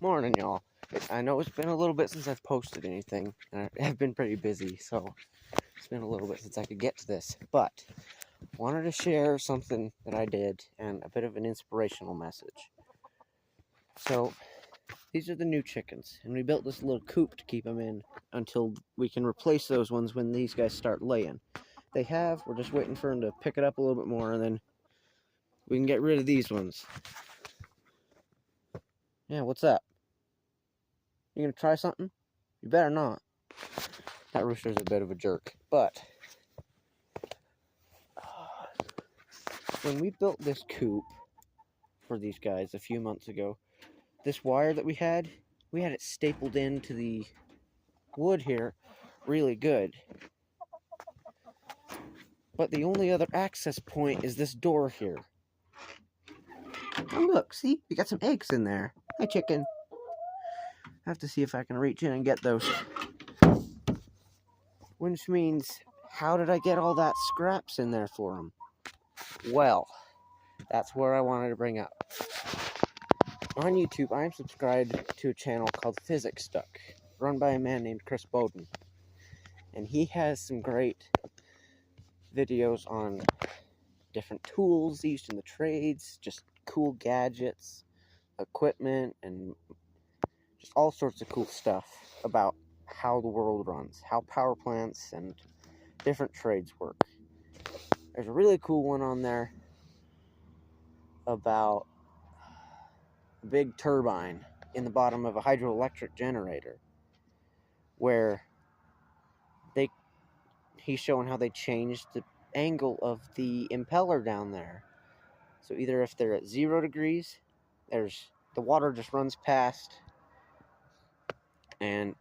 Morning, y'all. I know it's been a little bit since I've posted anything, and I've been pretty busy, so it's been a little bit since I could get to this. But wanted to share something that I did and a bit of an inspirational message. So these are the new chickens, and we built this little coop to keep them in until we can replace those ones when these guys start laying. We're just waiting for them to pick it up a little bit more, and then we can get rid of these ones. Yeah, what's up? You gonna try something? You better not. That rooster's a bit of a jerk, but when we built this coop for these guys a few months ago, this wire that we had it stapled into the wood here really good. But the only other access point is this door here. Oh look, see? We got some eggs in there. Hi, chicken. I have to see if I can reach in and get those. Which means, how did I get all that scraps in there for them? Well, that's where I wanted to bring up. On YouTube, I'm subscribed to a channel called Physics Stuck, run by a man named Chris Boden. And he has some great videos on different tools used in the trades, just cool gadgets, equipment, and just all sorts of cool stuff about how the world runs, how power plants and different trades work. There's a really cool one on there about a big turbine in the bottom of a hydroelectric generator where he's showing how they changed the angle of the impeller down there. So either if they're at 0 degrees, the water just runs past and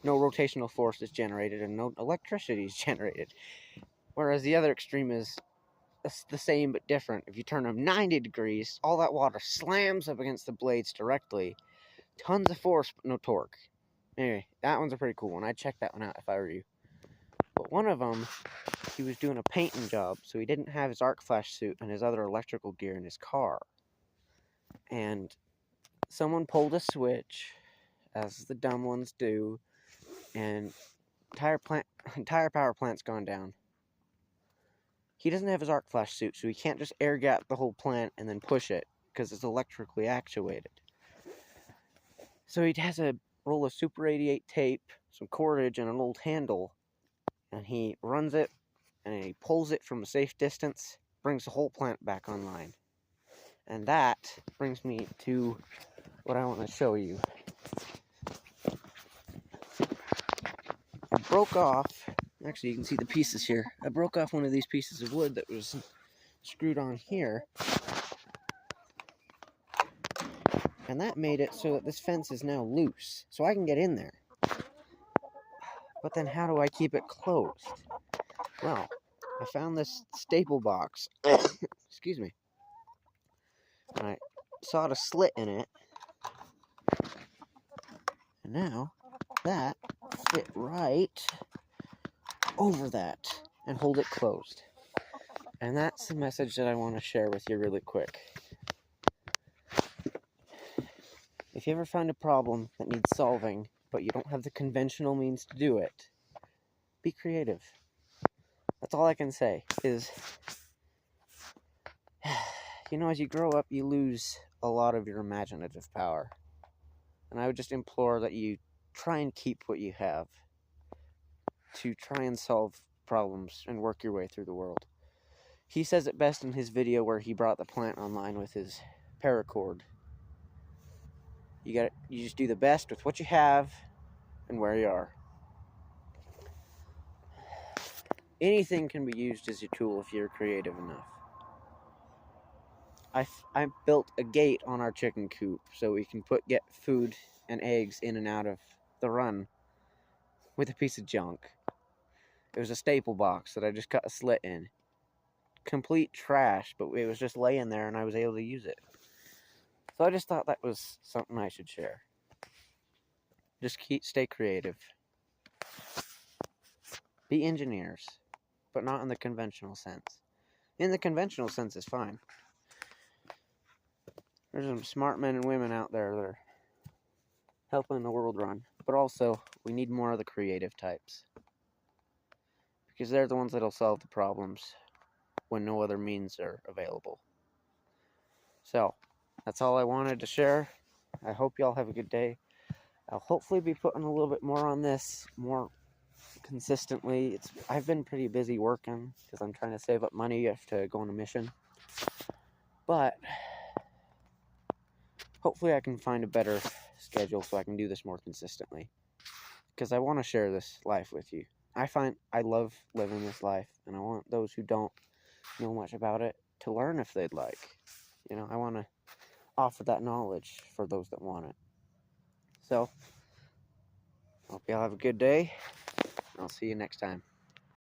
no rotational force is generated and no electricity is generated. Whereas the other extreme is the same but different. If you turn them 90 degrees, all that water slams up against the blades directly. Tons of force, but no torque. Anyway, that one's a pretty cool one. I'd check that one out if I were you. But one of them, he was doing a painting job, so he didn't have his arc flash suit and his other electrical gear in his car. And someone pulled a switch, as the dumb ones do, and entire power plant's gone down. He doesn't have his arc flash suit, so he can't just air gap the whole plant and then push it, because it's electrically actuated. So he has a roll of Super 88 tape, some cordage, and an old handle, and he runs it, and he pulls it from a safe distance, brings the whole plant back online. And that brings me to what I want to show you. I broke off, actually you can see the pieces here, I broke off one of these pieces of wood that was screwed on here, and that made it so that this fence is now loose, so I can get in there. But then how do I keep it closed? Well, I found this staple box, excuse me, and I sawed a slit in it, and now that fit right over that and hold it closed. And that's the message that I want to share with you really quick. If you ever find a problem that needs solving, but you don't have the conventional means to do it, be creative. That's all I can say is, as you grow up, you lose a lot of your imaginative power. And I would just implore that you try and keep what you have to try and solve problems and work your way through the world. He says it best in his video where he brought the plant online with his paracord. You just do the best with what you have and where you are. Anything can be used as your tool if you're creative enough. I built a gate on our chicken coop so we can get food and eggs in and out of the run with a piece of junk. It was a staple box that I just cut a slit in. Complete trash, but it was just laying there and I was able to use it. So I just thought that was something I should share. Just stay creative. Be engineers, but not in the conventional sense. In the conventional sense is fine. There's some smart men and women out there that are helping the world run. But also, we need more of the creative types, because they're the ones that'll solve the problems when no other means are available. So, that's all I wanted to share. I hope y'all have a good day. I'll hopefully be putting a little bit more on this, more consistently. I've been pretty busy working because I'm trying to save up money to go on a mission. But hopefully I can find a better schedule so I can do this more consistently, because I want to share this life with you. I find I love living this life, and I want those who don't know much about it to learn if they'd like. I want to offer that knowledge for those that want it. So, hope y'all have a good day. I'll see you next time.